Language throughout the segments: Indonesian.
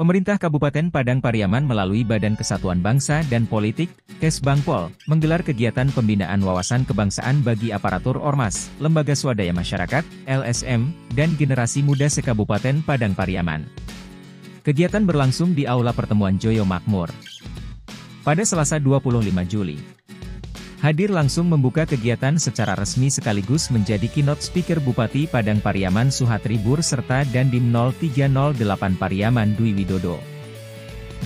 Pemerintah Kabupaten Padang Pariaman melalui Badan Kesatuan Bangsa dan Politik, Kesbangpol, menggelar kegiatan pembinaan wawasan kebangsaan bagi aparatur Ormas, Lembaga Swadaya Masyarakat, LSM, dan generasi muda se-Kabupaten Padang Pariaman. Kegiatan berlangsung di Aula Pertemuan Joyo Makmur pada Selasa 25 Juli. Hadir langsung membuka kegiatan secara resmi sekaligus menjadi keynote speaker Bupati Padang Pariaman Suhatri Bur serta Dandim 0308 Pariaman Dwi Widodo.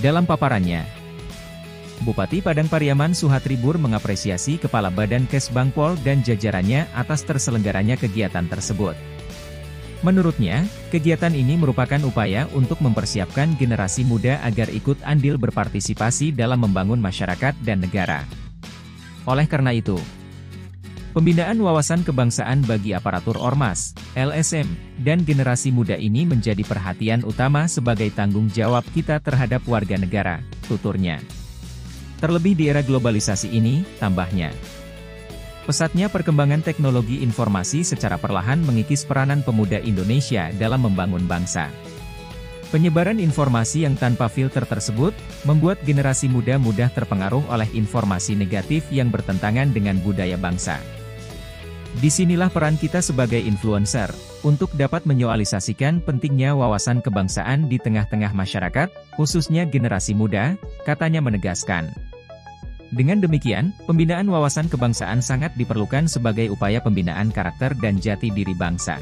Dalam paparannya, Bupati Padang Pariaman Suhatri Bur mengapresiasi Kepala Badan Kesbangpol dan jajarannya atas terselenggaranya kegiatan tersebut. Menurutnya, kegiatan ini merupakan upaya untuk mempersiapkan generasi muda agar ikut andil berpartisipasi dalam membangun masyarakat dan negara. Oleh karena itu, pembinaan wawasan kebangsaan bagi aparatur Ormas, LSM, dan generasi muda ini menjadi perhatian utama sebagai tanggung jawab kita terhadap warga negara, tuturnya. Terlebih di era globalisasi ini, tambahnya. Pesatnya perkembangan teknologi informasi secara perlahan mengikis peranan pemuda Indonesia dalam membangun bangsa. Penyebaran informasi yang tanpa filter tersebut, membuat generasi muda mudah terpengaruh oleh informasi negatif yang bertentangan dengan budaya bangsa. Disinilah peran kita sebagai influencer, untuk dapat menyoalisasikan pentingnya wawasan kebangsaan di tengah-tengah masyarakat, khususnya generasi muda, katanya menegaskan. Dengan demikian, pembinaan wawasan kebangsaan sangat diperlukan sebagai upaya pembinaan karakter dan jati diri bangsa.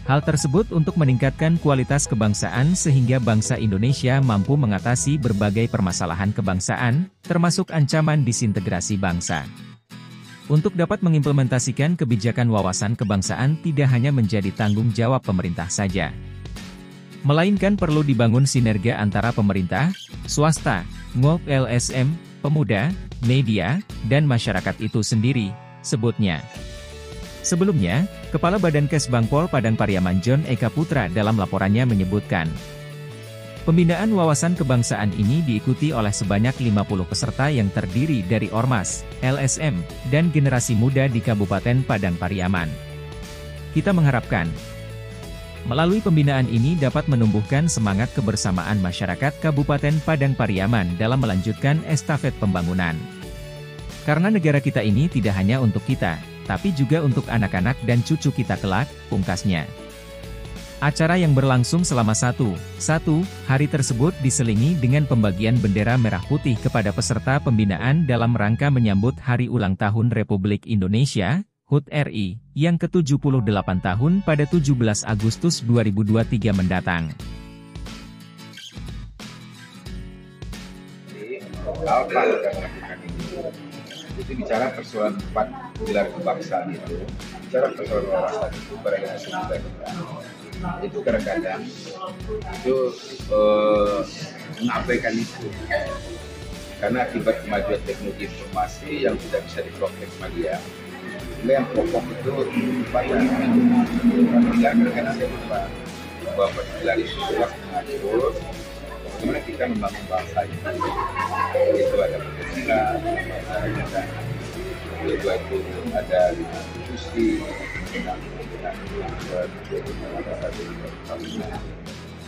Hal tersebut untuk meningkatkan kualitas kebangsaan sehingga bangsa Indonesia mampu mengatasi berbagai permasalahan kebangsaan, termasuk ancaman disintegrasi bangsa. Untuk dapat mengimplementasikan kebijakan wawasan kebangsaan tidak hanya menjadi tanggung jawab pemerintah saja, melainkan perlu dibangun sinergi antara pemerintah, swasta, LSM, pemuda, media, dan masyarakat itu sendiri, sebutnya. Sebelumnya, Kepala Badan Kesbangpol Padang Pariaman John Eka Putra dalam laporannya menyebutkan, pembinaan wawasan kebangsaan ini diikuti oleh sebanyak 50 peserta yang terdiri dari Ormas, LSM, dan generasi muda di Kabupaten Padang Pariaman. Kita mengharapkan, melalui pembinaan ini dapat menumbuhkan semangat kebersamaan masyarakat Kabupaten Padang Pariaman dalam melanjutkan estafet pembangunan. Karena negara kita ini tidak hanya untuk kita, tapi juga untuk anak-anak dan cucu kita kelak, pungkasnya. Acara yang berlangsung selama satu hari tersebut diselingi dengan pembagian bendera merah putih kepada peserta pembinaan dalam rangka menyambut Hari Ulang Tahun Republik Indonesia, HUT RI, yang ke-78 tahun pada 17 Agustus 2023 mendatang. Itu bicara persoalan 4 pilar kebangsaan itu, bicara persoalan wawasan itu pada generasi muda kita. Itu kadang-kadang itu mengabaikan itu, karena akibat kemajuan teknologi informasi yang tidak bisa diproses media. Yang pokok itu pada kadang-kadang saya lupa bahwa pilar itu jelas mengatur bagaimana kita membangun bangsa ini. Itu ada Pancasila, kedua itu ada konstitusi,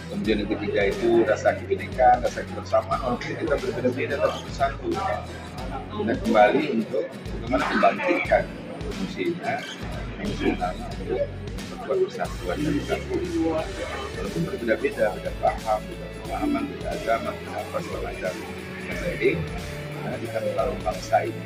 kemudian yang ketiga itu rasa kebinekaan, rasa kebersamaan, walaupun kita berbeda-beda tapi bersatu. Kita kembali untuk bagaimana membangkitkan fungsinya fungsional untuk membuat persatuan dan kesatuan. Walaupun berbeda-beda, beda paham, beda pemahaman, beda agama, beda apa segala macam. Jadi, kita membangun bangsa ini.